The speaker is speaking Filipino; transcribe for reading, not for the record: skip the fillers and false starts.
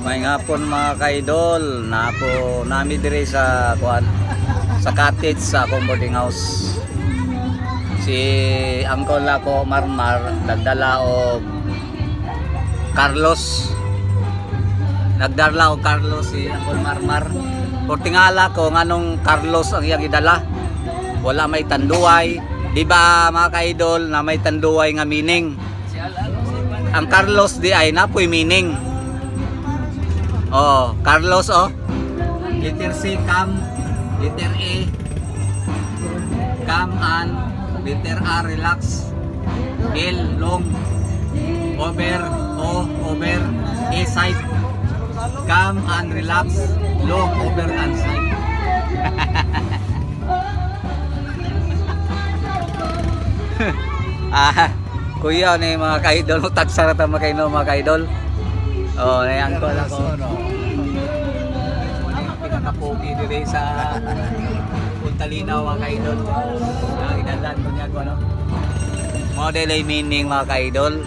May ngapon mga kaidol, napo nami dire sa kuan sa cottage sa akong boarding house. Si Uncle ako Marmar nagdala og Carlos. Nagdala og Carlos si Uncle Marmar. Por tingala ko nganong Carlos ang iyang gidala. Wala may tanduay. Di ba mga kaidol na may tanduay nga meaning? Ang Carlos di ay napoy meaning. Oh, Carlos oh. Letter C, come. Letter A, come and. Letter R, relax. L, long. Over, O, over. A, side. Come and relax. Long, over and side. Kuya ni mga kaidol, tagsara ta mga kaino mga kaidol. Oh, nayang ko lang ko. Pinakapogi dire sa Puntalinaw mga kaidol. Idalan ko niya ko ano. Model ay meaning mga kaidol.